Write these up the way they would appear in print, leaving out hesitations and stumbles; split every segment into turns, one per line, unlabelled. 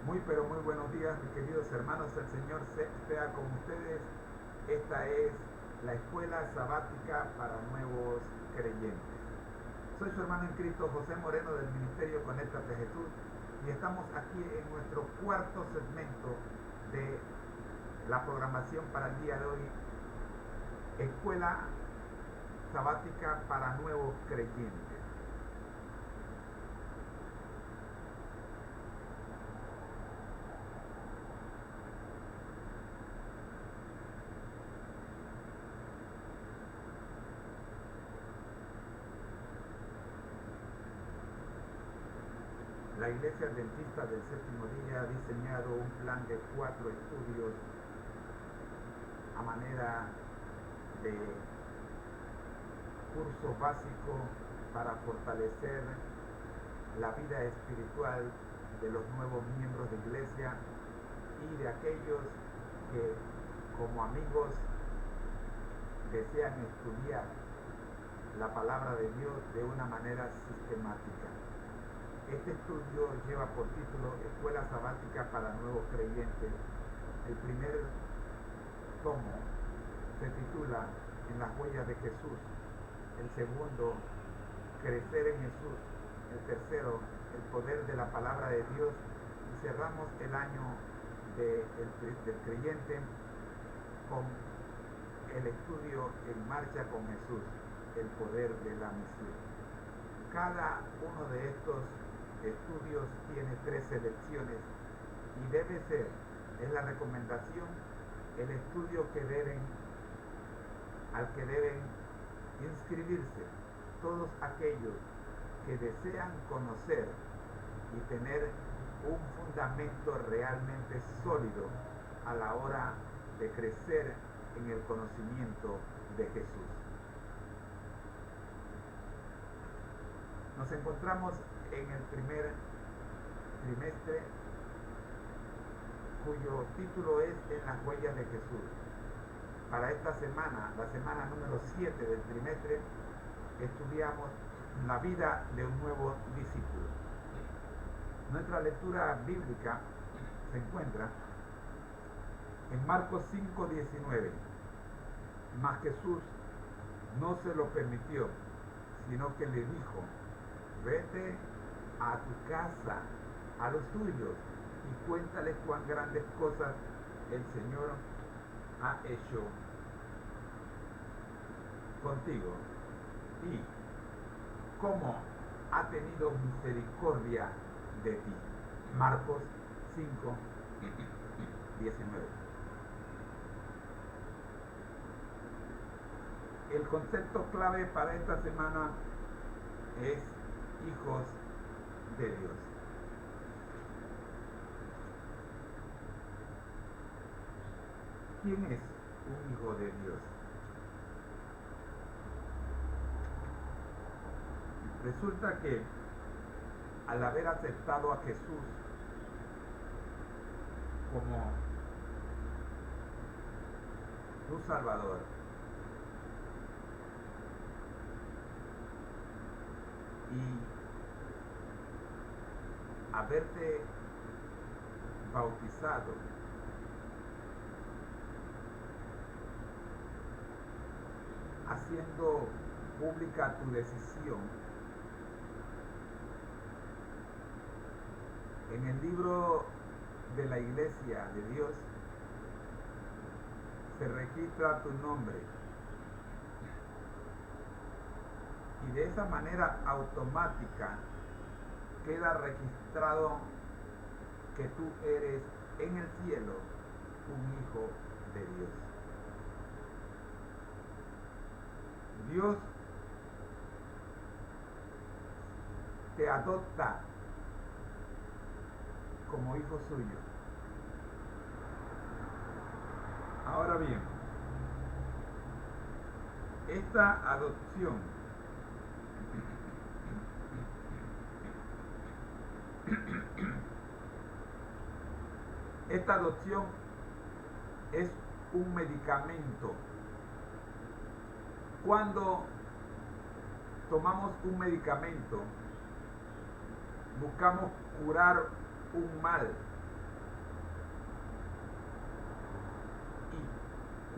Muy pero muy buenos días, mis queridos hermanos. El Señor sea con ustedes. Esta es la escuela sabática para nuevos creyentes. Soy su hermano en Cristo, José Moreno, del Ministerio Conéctate Jesús, y estamos aquí en nuestro cuarto segmento de la programación para el día de hoy, escuela sabática para nuevos creyentes. La Iglesia Adventista del Séptimo Día ha diseñado un plan de 4 estudios a manera de curso básico para fortalecer la vida espiritual de los nuevos miembros de iglesia y de aquellos que como amigos desean estudiar la palabra de Dios de una manera sistemática. Este estudio lleva por título Escuela Sabática para Nuevos Creyentes. El primer tomo se titula En las huellas de Jesús. El segundo, Crecer en Jesús. El tercero, El poder de la palabra de Dios. Y cerramos el año del creyente con el estudio En marcha con Jesús, el poder de la misión. Cada uno de estos estudios tiene 3 selecciones y debe ser, es la recomendación, el estudio al que deben inscribirse todos aquellos que desean conocer y tener un fundamento realmente sólido a la hora de crecer en el conocimiento de Jesús. Nos encontramos en el primer trimestre, cuyo título es En las huellas de Jesús. Para esta semana, la semana número 7 del trimestre, estudiamos la vida de un nuevo discípulo. Nuestra lectura bíblica se encuentra en Marcos 5:19. Mas Jesús no se lo permitió, sino que le dijo: vete a tu casa, a los tuyos, y cuéntales cuán grandes cosas el Señor ha hecho contigo y cómo ha tenido misericordia de ti. Marcos 5:19. El concepto clave para esta semana es hijos de Dios. ¿Quién es un hijo de Dios? Resulta que al haber aceptado a Jesús como tu Salvador, y haberte bautizado, haciendo pública tu decisión, en el libro de la Iglesia de Dios se registra tu nombre, y de esa manera automática queda registrado que tú eres en el cielo un hijo de Dios. Dios te adopta como hijo suyo. Ahora bien, esta adopción es un medicamento. Cuando tomamos un medicamento, buscamos curar un mal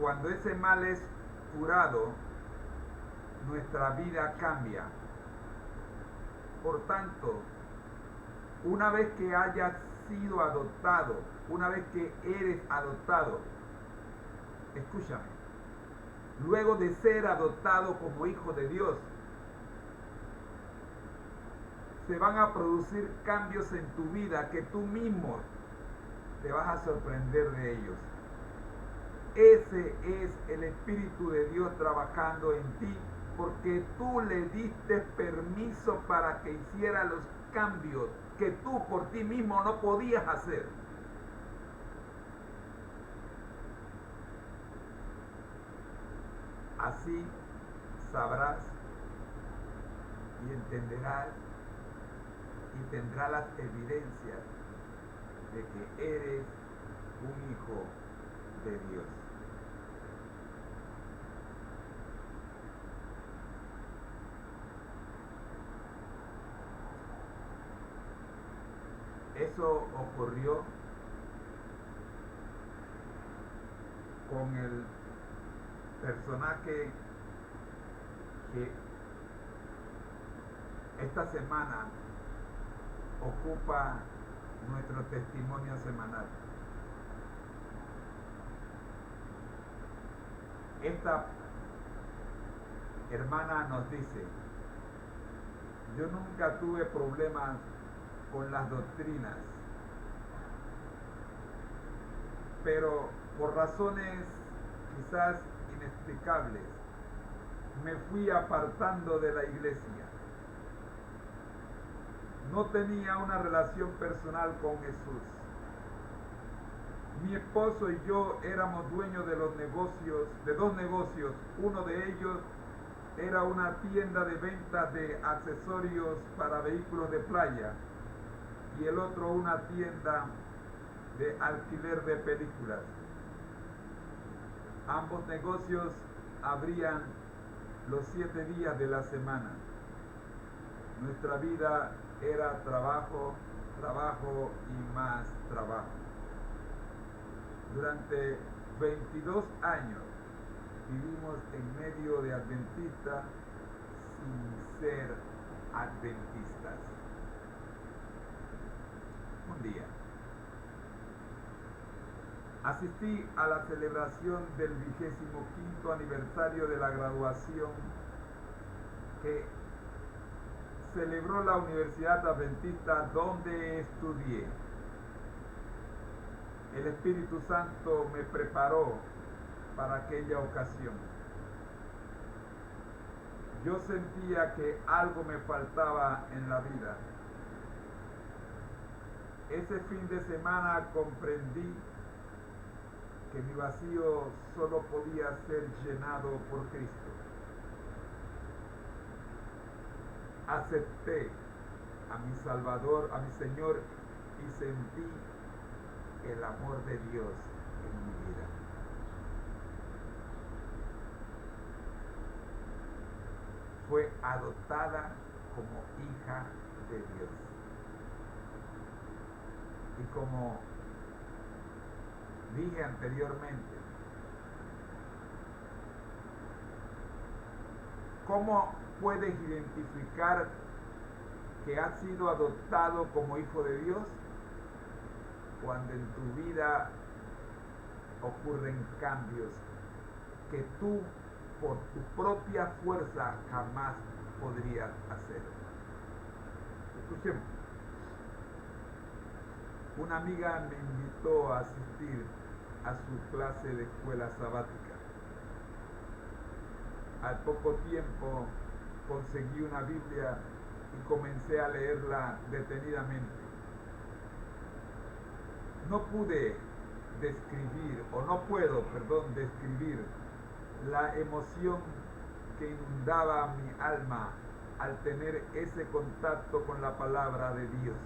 cuando ese mal es curado, nuestra vida cambia. Por tanto, una vez que hayas sido adoptado, una vez que eres adoptado, escúchame, luego de ser adoptado como hijo de Dios, se van a producir cambios en tu vida que tú mismo te vas a sorprender de ellos. Ese es el Espíritu de Dios trabajando en ti, porque tú le diste permiso para que hiciera los cambios que tú por ti mismo no podías hacer. Así sabrás y entenderás y tendrás las evidencias de que eres un hijo de Dios. Eso ocurrió con el personaje que esta semana ocupa nuestro testimonio semanal. Esta hermana nos dice: yo nunca tuve problemas con las doctrinas, pero por razones quizás inexplicables me fui apartando de la iglesia. No tenía una relación personal con Jesús. Mi esposo y yo éramos dueños de los negocios, de dos negocios. Uno de ellos era una tienda de ventas de accesorios para vehículos de playa y el otro una tienda de alquiler de películas. Ambos negocios abrían los 7 días de la semana. Nuestra vida era trabajo, trabajo y más trabajo. Durante 22 años vivimos en medio de adventistas sin ser adventistas. Un día asistí a la celebración del 25º aniversario de la graduación que celebró la Universidad Adventista donde estudié. El Espíritu Santo me preparó para aquella ocasión. Yo sentía que algo me faltaba en la vida. Ese fin de semana comprendí que mi vacío solo podía ser llenado por Cristo. Acepté a mi Salvador, a mi Señor, y sentí el amor de Dios en mi vida. Fue adoptada como hija de Dios. Y como dije anteriormente, ¿cómo puedes identificar que has sido adoptado como hijo de Dios? Cuando en tu vida ocurren cambios que tú por tu propia fuerza jamás podrías hacer. Escuchemos. Una amiga me invitó a asistir a su clase de escuela sabática. Al poco tiempo conseguí una Biblia y comencé a leerla detenidamente. No puedo describir la emoción que inundaba mi alma al tener ese contacto con la palabra de Dios.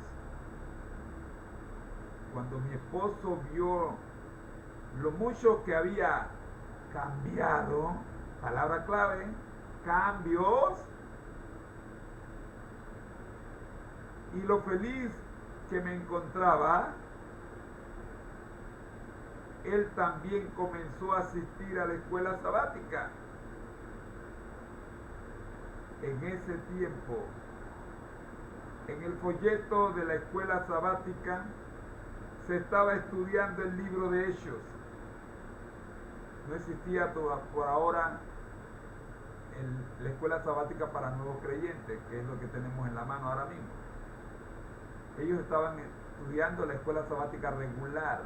Cuando mi esposo vio lo mucho que había cambiado, palabra clave, cambios, y lo feliz que me encontraba, él también comenzó a asistir a la escuela sabática. En ese tiempo, en el folleto de la escuela sabática, se estaba estudiando el libro de Hechos. No existía por ahora la escuela sabática para nuevos creyentes, que es lo que tenemos en la mano ahora mismo. Ellos estaban estudiando la escuela sabática regular,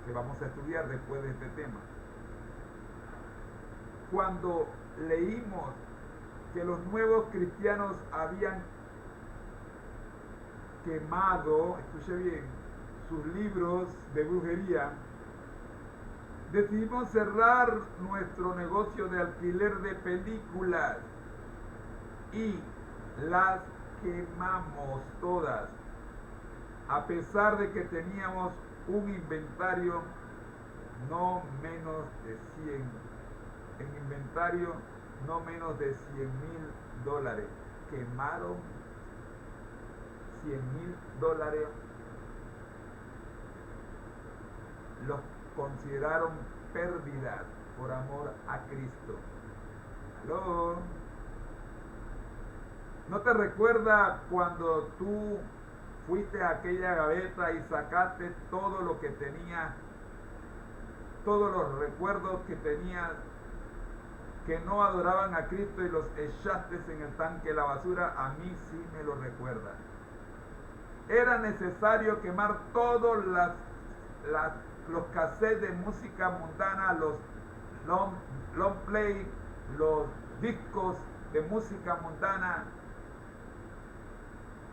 que vamos a estudiar después de este tema. Cuando leímos que los nuevos cristianos habían quemado, escuche bien, sus libros de brujería, decidimos cerrar nuestro negocio de alquiler de películas y las quemamos todas, a pesar de que teníamos un inventario no menos de 100, en inventario no menos de $100,000. Quemaron $100,000. Los consideraron pérdidas por amor a Cristo. ¿Aló? ¿No te recuerda cuando tú fuiste a aquella gaveta y sacaste todo lo que tenías, todos los recuerdos que tenías que no adoraban a Cristo y los echaste en el tanque de la basura? A mí sí me lo recuerda. Era necesario quemar todos los cassettes de música mundana, los long play, los discos de música mundana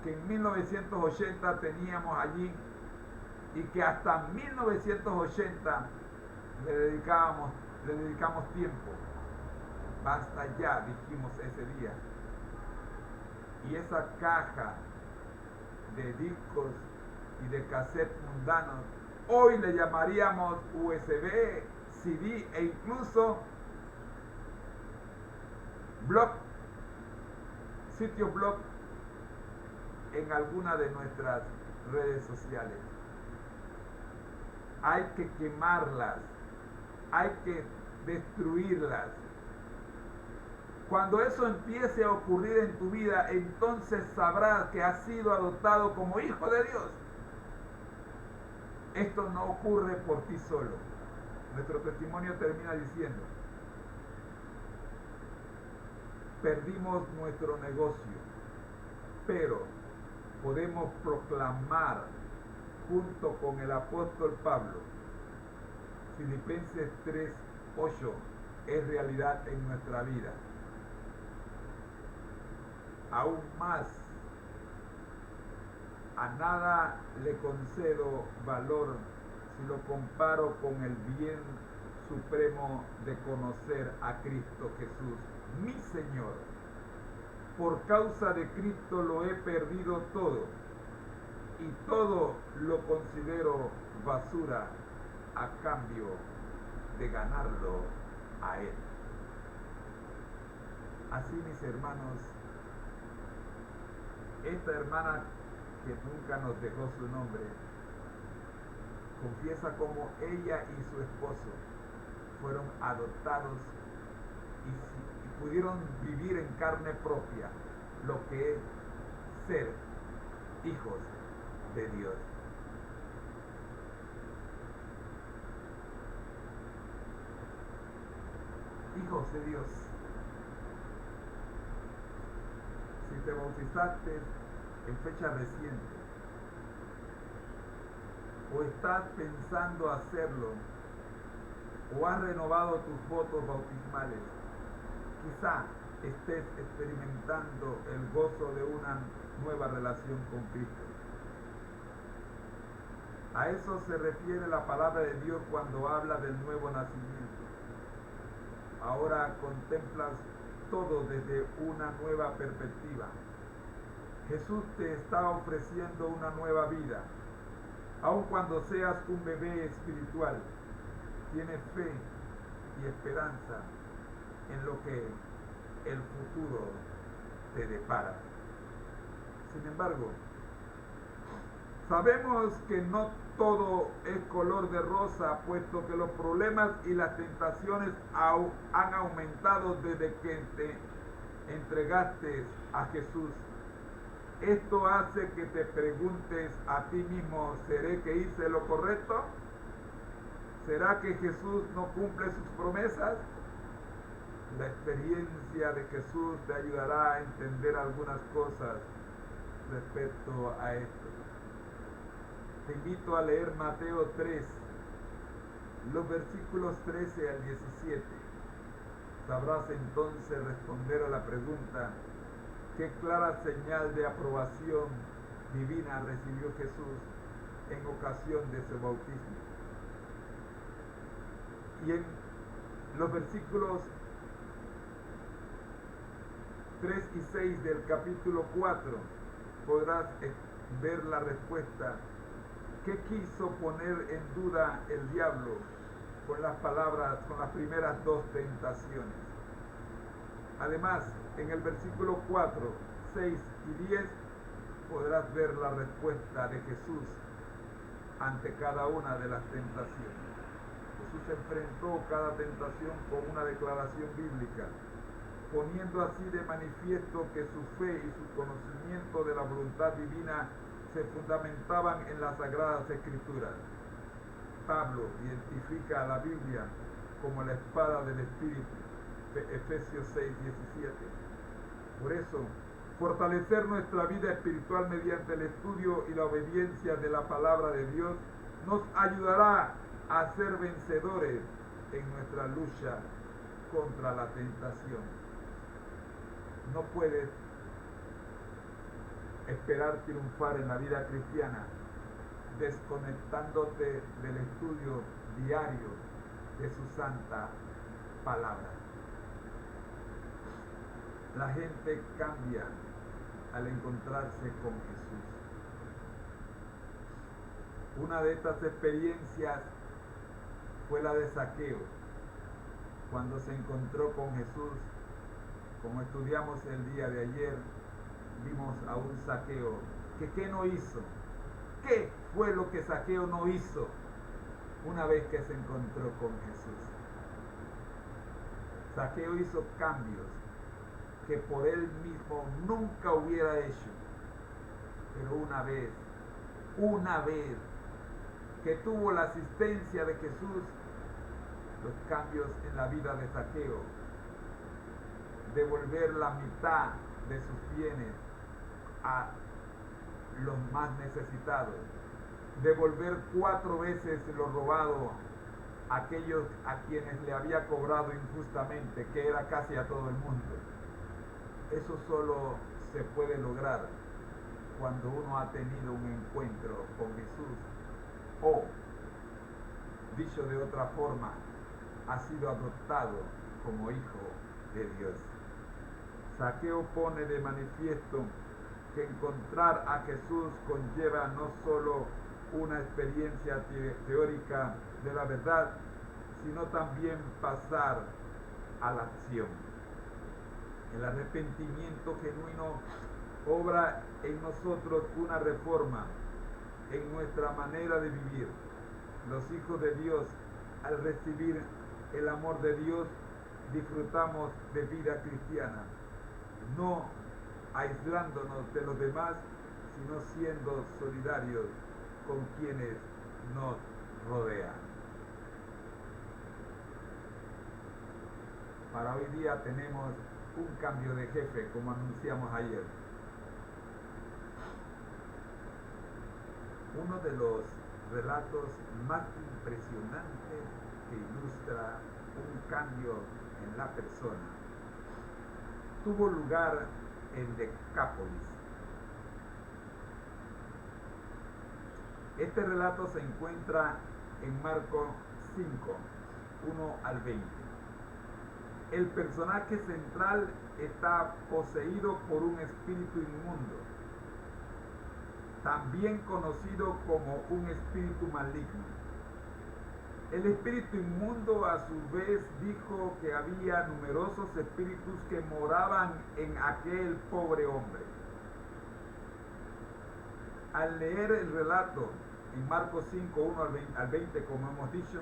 que en 1980 teníamos allí y que hasta 1980 le dedicamos tiempo. Basta ya, dijimos ese día. Y esa caja de discos y de cassettes mundanos, hoy le llamaríamos USB, CD e incluso blog, sitio blog en alguna de nuestras redes sociales. Hay que quemarlas, hay que destruirlas. Cuando eso empiece a ocurrir en tu vida, entonces sabrás que has sido adoptado como hijo de Dios. Esto no ocurre por ti solo. Nuestro testimonio termina diciendo: perdimos nuestro negocio, pero podemos proclamar junto con el apóstol Pablo, Filipenses 3:8 es realidad en nuestra vida. Aún más, a nada le concedo valor si lo comparo con el bien supremo de conocer a Cristo Jesús, mi Señor. Por causa de Cristo lo he perdido todo y todo lo considero basura a cambio de ganarlo a Él. Así, mis hermanos, esta hermana que nunca nos dejó su nombre, confiesa cómo ella y su esposo fueron adoptados y pudieron vivir en carne propia lo que es ser hijos de Dios. Hijos de Dios. Si te bautizaste en fecha reciente o estás pensando hacerlo o has renovado tus votos bautismales, quizá estés experimentando el gozo de una nueva relación con Cristo. A eso se refiere la palabra de Dios cuando habla del nuevo nacimiento. Ahora contemplas todo desde una nueva perspectiva. Jesús te está ofreciendo una nueva vida. Aun cuando seas un bebé espiritual, tienes fe y esperanza en lo que el futuro te depara. Sin embargo, Sabemos que no todo es color de rosa, puesto que los problemas y las tentaciones han aumentado desde que te entregaste a Jesús. Esto hace que te preguntes a ti mismo, ¿seré que hice lo correcto? ¿Será que Jesús no cumple sus promesas? La experiencia de Jesús te ayudará a entender algunas cosas respecto a esto. Te invito a leer Mateo 3, los versículos 13 al 17. Sabrás entonces responder a la pregunta: ¿qué clara señal de aprobación divina recibió Jesús en ocasión de su bautismo? Y en los versículos 3 y 6 del capítulo 4 podrás ver la respuesta. ¿Qué quiso poner en duda el diablo con las palabras, con las primeras dos tentaciones? Además, en el versículo 4, 6 y 10 podrás ver la respuesta de Jesús ante cada una de las tentaciones. Jesús enfrentó cada tentación con una declaración bíblica, poniendo así de manifiesto que su fe y su conocimiento de la voluntad divina se fundamentaban en las Sagradas Escrituras. Pablo identifica a la Biblia como la espada del Espíritu, Efesios 6, 17. Por eso, fortalecer nuestra vida espiritual mediante el estudio y la obediencia de la palabra de Dios nos ayudará a ser vencedores en nuestra lucha contra la tentación. No puedes esperar triunfar en la vida cristiana desconectándote del estudio diario de su santa palabra. La gente cambia al encontrarse con Jesús. Una de estas experiencias fue la de Zaqueo, cuando se encontró con Jesús. Como estudiamos el día de ayer, vimos a un Zaqueo que ¿qué no hizo? ¿Qué fue lo que Zaqueo no hizo una vez que se encontró con Jesús? Zaqueo hizo cambios que por él mismo nunca hubiera hecho. Pero una vez que tuvo la asistencia de Jesús, los cambios en la vida de Zaqueo, devolver la mitad de sus bienes a los más necesitados, devolver 4 veces lo robado a aquellos a quienes le había cobrado injustamente, que era casi a todo el mundo. Eso solo se puede lograr cuando uno ha tenido un encuentro con Jesús, o, dicho de otra forma, ha sido adoptado como hijo de Dios. Zaqueo pone de manifiesto que encontrar a Jesús conlleva no solo una experiencia teórica de la verdad, sino también pasar a la acción. El arrepentimiento genuino obra en nosotros una reforma en nuestra manera de vivir. Los hijos de Dios, al recibir el amor de Dios, disfrutamos de vida cristiana, no aislándonos de los demás, sino siendo solidarios con quienes nos rodean. Para hoy día tenemos un cambio de jefe, como anunciamos ayer. Uno de los relatos más impresionantes que ilustra un cambio en la persona tuvo lugar en Decápolis. Este relato se encuentra en Marcos 5, 1 al 20. El personaje central está poseído por un espíritu inmundo, también conocido como un espíritu maligno. El espíritu inmundo a su vez dijo que había numerosos espíritus que moraban en aquel pobre hombre. Al leer el relato en Marcos 5, 1 al 20, como hemos dicho,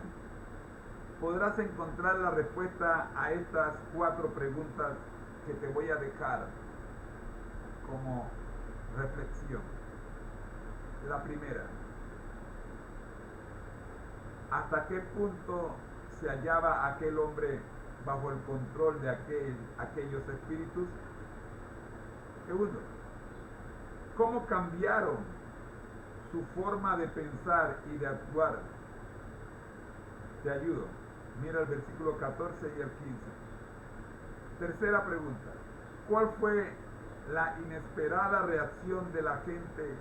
podrás encontrar la respuesta a estas 4 preguntas que te voy a dejar como reflexión. La primera: ¿hasta qué punto se hallaba aquel hombre bajo el control de aquellos espíritus? Segundo, ¿cómo cambiaron su forma de pensar y de actuar? Te ayudo. Mira el versículo 14 y el 15. Tercera pregunta: ¿cuál fue la inesperada reacción de la gente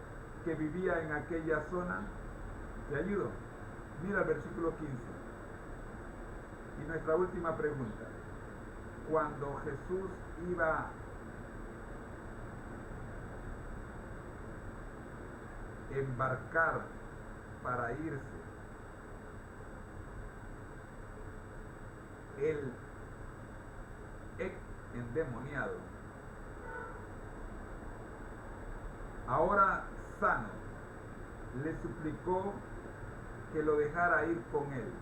que vivía en aquella zona? Te ayudo. Mira el versículo 15. Y nuestra última pregunta: cuando Jesús iba a embarcar para irse, el endemoniado, ahora sano, le suplicó que lo dejara ir con él.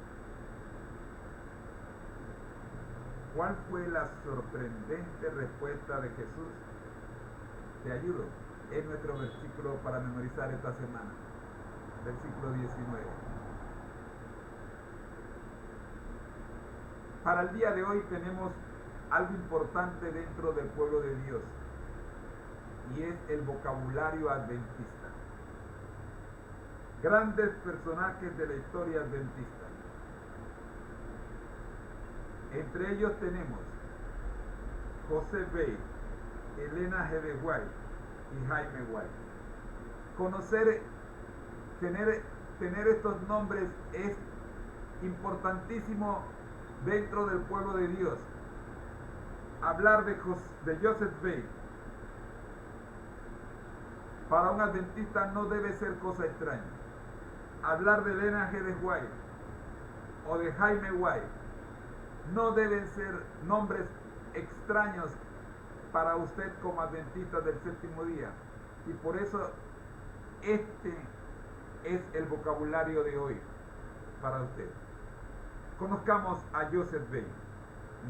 ¿Cuál fue la sorprendente respuesta de Jesús? Te ayudo. Es nuestro versículo para memorizar esta semana. Versículo 19. Para el día de hoy tenemos algo importante dentro del pueblo de Dios, y es el vocabulario adventista. Grandes personajes de la historia adventista. Entre ellos tenemos José Bey, Elena G. de White y Jaime White. Tener estos nombres es importantísimo dentro del pueblo de Dios. Hablar de Joseph Bey para un adventista no debe ser cosa extraña. Hablar de Elena G. de White o de Jaime White no deben ser nombres extraños para usted como adventista del séptimo día. Y por eso este es el vocabulario de hoy para usted. Conozcamos a Joseph Bey.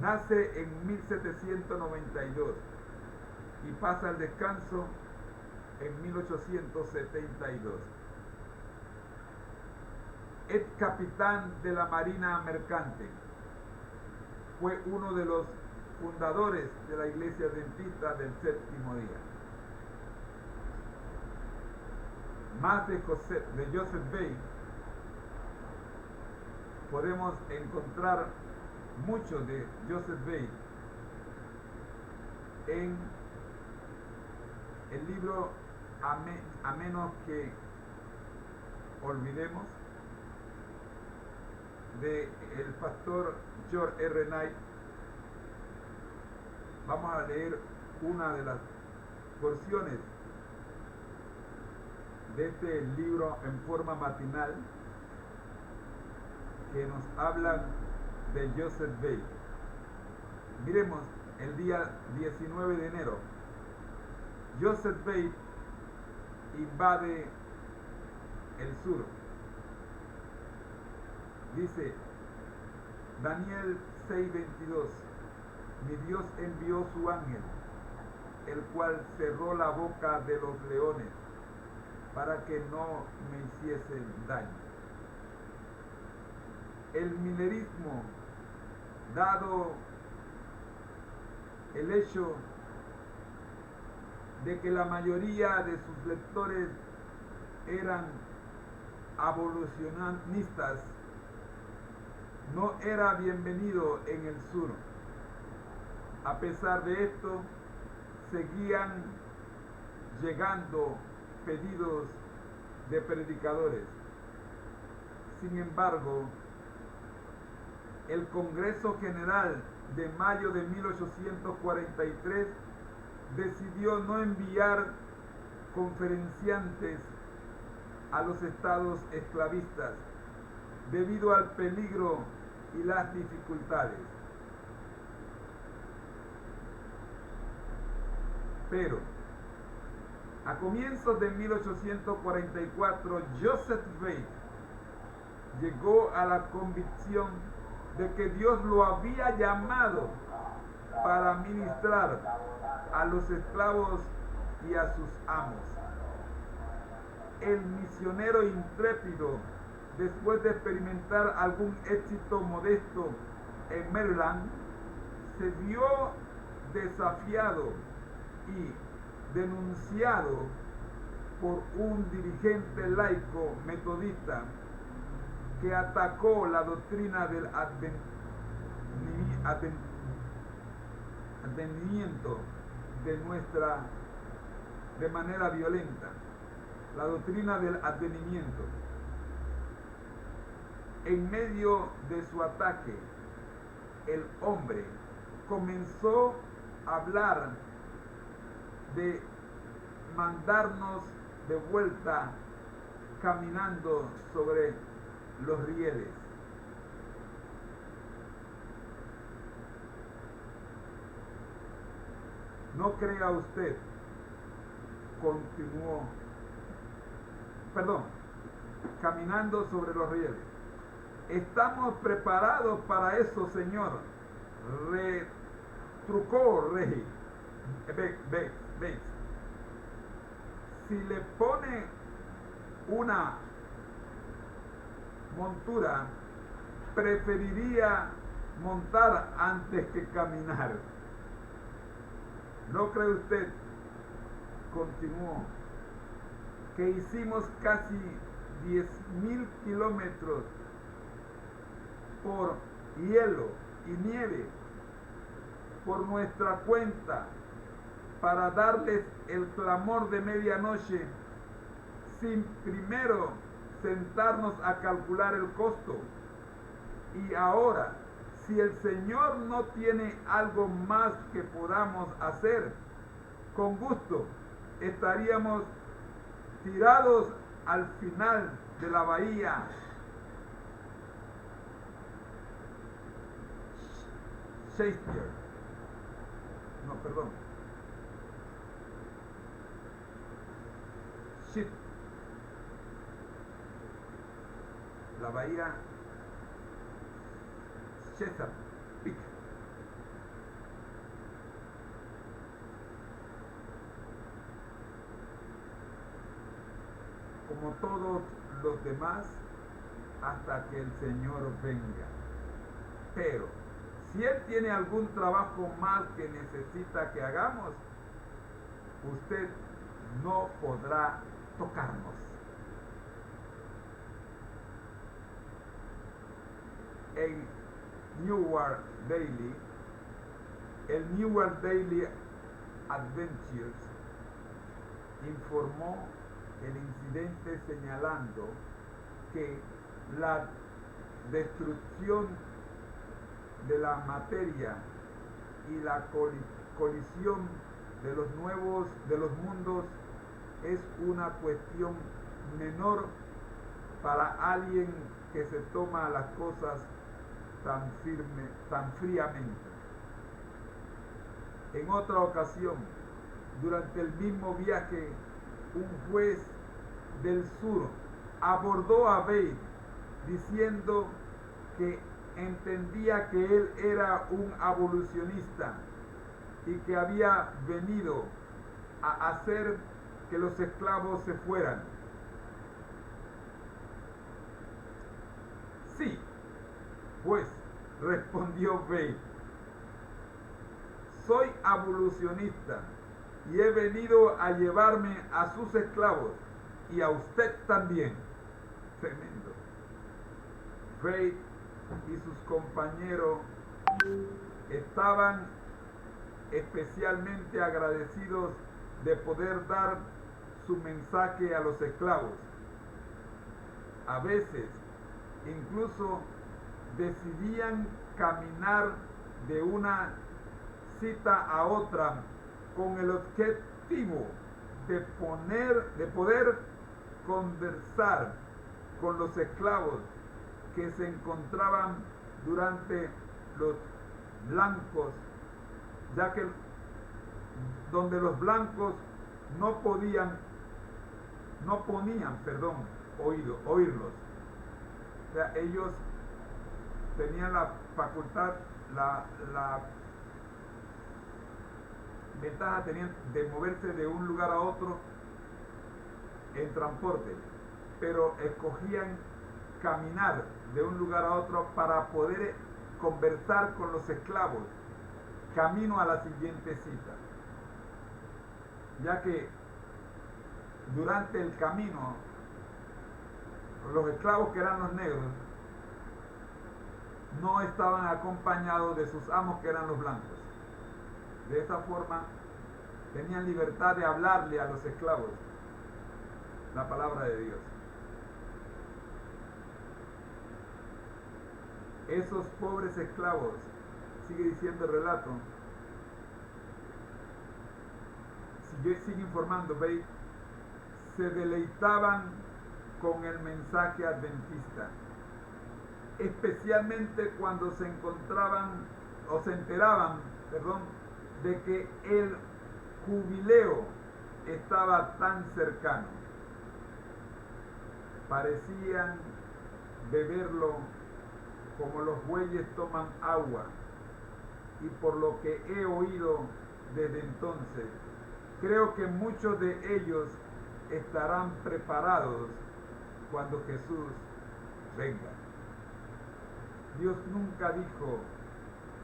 Nace en 1792 y pasa el descanso en 1872. Es capitán de la Marina Mercante. Fue uno de los fundadores de la Iglesia Adventista del séptimo día. Más de Joseph Bey podemos encontrar mucho de Joseph Bey en el libro A menos que olvidemos, de el pastor George R. Knight. Vamos a leer una de las porciones de este libro en forma matinal que nos hablan de Joseph Bey. Miremos el día 19 de enero. Joseph Bey invade el sur. Dice Daniel 6:22: mi Dios envió su ángel, el cual cerró la boca de los leones para que no me hiciesen daño. El milerismo, dado el hecho de que la mayoría de sus lectores eran abolicionistas, no era bienvenido en el sur. A pesar de esto, seguían llegando pedidos de predicadores. Sin embargo, el Congreso General de mayo de 1843 decidió no enviar conferenciantes a los estados esclavistas debido al peligro y las dificultades. Pero A comienzos de 1844, Joseph Reed llegó a la convicción de que Dios lo había llamado para ministrar a los esclavos y a sus amos. El misionero intrépido, después de experimentar algún éxito modesto en Maryland, se vio desafiado y denunciado por un dirigente laico metodista que atacó la doctrina del advenimiento de manera violenta. La doctrina del advenimiento. En medio de su ataque, el hombre comenzó a hablar de mandarnos de vuelta caminando sobre los rieles. No crea usted, continuó, caminando sobre los rieles. Estamos preparados para eso, señor, retrucó Rey Bates. Si le pone una montura, preferiría montar antes que caminar. ¿No cree usted, continuó, que hicimos casi 10.000 kilómetros por hielo y nieve por nuestra cuenta para darles el clamor de medianoche sin primero sentarnos a calcular el costo? Y ahora, si el Señor no tiene algo más que podamos hacer, con gusto estaríamos tirados al final de la bahía Shakespeare. La bahía Chesapeake. Como todos los demás, hasta que el Señor venga. Pero si Él tiene algún trabajo más que necesita que hagamos, usted no podrá tocarnos. En Newark Daily, el Newark Daily Adventures informó el incidente señalando que la destrucción de la materia y la colisión de los mundos es una cuestión menor para alguien que se toma las cosas tan fríamente. En otra ocasión, durante el mismo viaje, un juez del sur abordó a Bates diciendo que entendía que él era un abolicionista y que había venido a hacer que los esclavos se fueran. Sí, pues, respondió Bates, soy abolicionista y he venido a llevarme a sus esclavos y a usted también. Tremendo. Bates y sus compañeros estaban especialmente agradecidos de poder dar su mensaje a los esclavos. A veces, incluso decidían caminar de una cita a otra con el objetivo de poder conversar con los esclavos que se encontraban durante los blancos, ya que donde los blancos no ponían, oírlos. O sea, ellos tenían la facultad, la ventaja tenían de moverse de un lugar a otro en transporte, pero escogían caminar de un lugar a otro para poder conversar con los esclavos camino a la siguiente cita, ya que durante el camino los esclavos, que eran los negros, no estaban acompañados de sus amos, que eran los blancos. De esa forma tenían libertad de hablarle a los esclavos la palabra de Dios. Esos pobres esclavos, sigue diciendo el relato, sigue informando, ¿veis? Se deleitaban con el mensaje adventista, especialmente cuando se enteraban, de que el jubileo estaba tan cercano. Parecían beberlo como los bueyes toman agua, y por lo que he oído desde entonces, creo que muchos de ellos estarán preparados cuando Jesús venga. Dios nunca dijo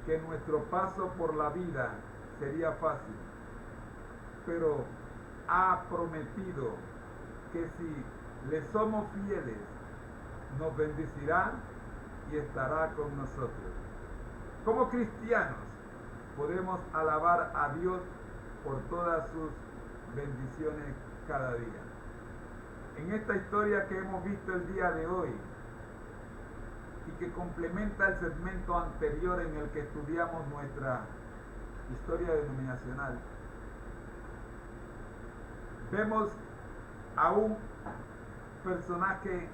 que nuestro paso por la vida sería fácil, pero ha prometido que si le somos fieles, nos bendecirá y estará con nosotros. Como cristianos, podemos alabar a Dios por todas sus bendiciones cada día. En esta historia que hemos visto el día de hoy y que complementa el segmento anterior en el que estudiamos nuestra historia denominacional, vemos a un personaje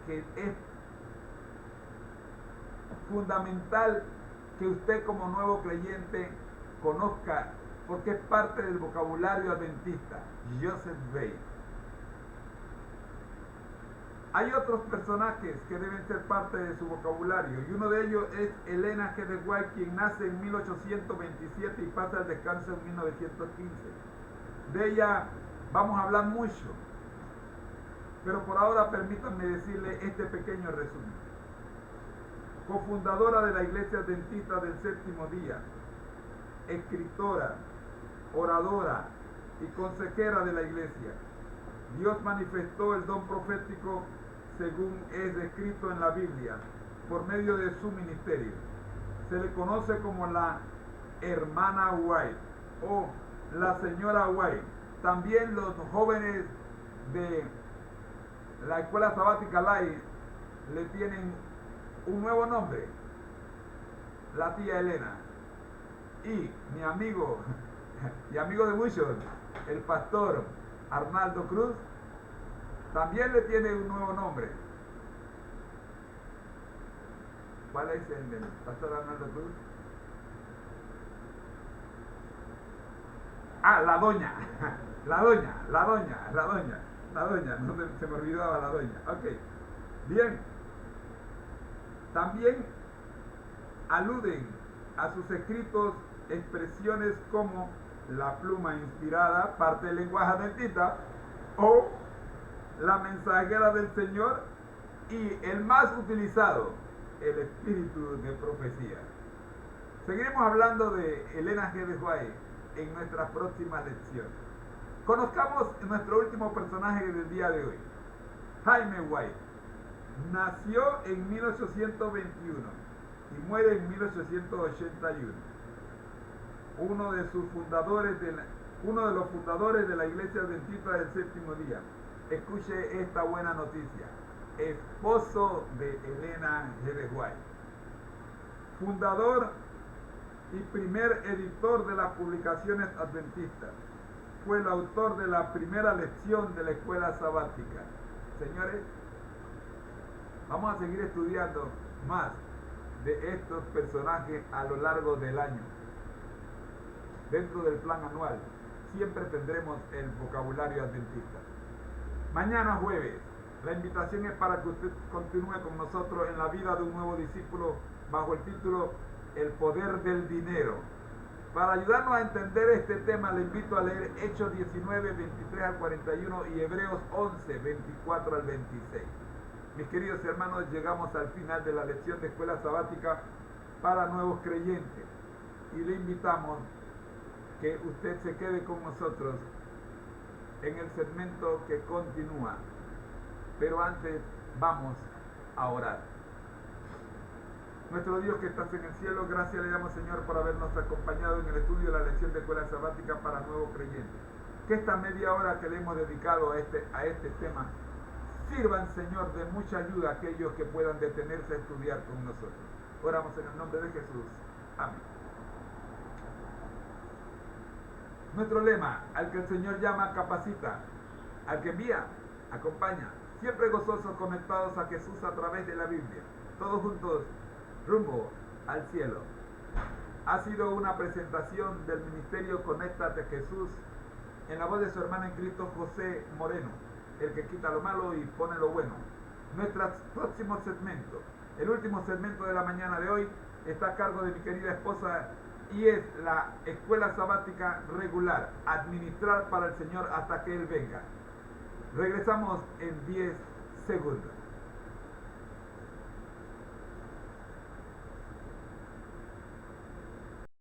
que es fundamental que usted como nuevo creyente conozca, porque es parte del vocabulario adventista: Joseph Bey. Hay otros personajes que deben ser parte de su vocabulario, y uno de ellos es Elena G. de White, quien nace en 1827 y pasa el descanso en 1915. De ella vamos a hablar mucho, pero por ahora permítanme decirle este pequeño resumen. Cofundadora de la Iglesia Adventista del Séptimo Día, escritora, oradora y consejera de la Iglesia. Dios manifestó el don profético según es descrito en la Biblia por medio de su ministerio. Se le conoce como la hermana White o la señora White. También los jóvenes de la escuela sabática Light le tienen un nuevo nombre: la tía Elena. Y mi amigo y amigo de muchos, el pastor Arnaldo Cruz, también le tiene un nuevo nombre. ¿Cuál es el del pastor Arnaldo Cruz? Ah, la doña, no se me olvidaba la doña. Ok, bien. También aluden a sus escritos expresiones como la pluma inspirada, parte del lenguaje adventista, o la mensajera del Señor, y el más utilizado, el espíritu de profecía. Seguiremos hablando de Elena G. de White en nuestras próximas lecciones. Conozcamos nuestro último personaje del día de hoy, Jaime White. Nació en 1821 y muere en 1881. Uno de los fundadores de la Iglesia Adventista del Séptimo Día. Escuche esta buena noticia: esposo de Elena G. de White, fundador y primer editor de las publicaciones adventistas. Fue el autor de la primera lección de la escuela sabática. Señores, vamos a seguir estudiando más de estos personajes a lo largo del año, dentro del plan anual. siempre tendremos el vocabulario adventista. Mañana jueves, la invitación es para que usted continúe con nosotros en la vida de un nuevo discípulo bajo el título El poder del dinero. Para ayudarnos a entender este tema, le invito a leer Hechos 19, 23 al 41 y Hebreos 11, 24 al 26. Mis queridos hermanos, llegamos al final de la lección de escuela sabática para nuevos creyentes y le invitamos que usted se quede con nosotros en el segmento que continúa. Pero antes vamos a orar. Nuestro Dios que estás en el cielo, gracias le damos, Señor, por habernos acompañado en el estudio de la lección de escuela sabática para nuevos creyentes. Que esta media hora que le hemos dedicado a este tema sirvan, Señor, de mucha ayuda a aquellos que puedan detenerse a estudiar con nosotros. Oramos en el nombre de Jesús. Amén. Nuestro lema: al que el Señor llama, capacita; al que envía, acompaña. Siempre gozosos, conectados a Jesús a través de la Biblia. Todos juntos, rumbo al cielo. Ha sido una presentación del Ministerio Conéctate Jesús en la voz de su hermano en Cristo, José Moreno, el que quita lo malo y pone lo bueno. Nuestro próximo segmento, el último segmento de la mañana de hoy, está a cargo de mi querida esposa y es la escuela sabática regular, administrar para el Señor hasta que Él venga. Regresamos en 10 segundos.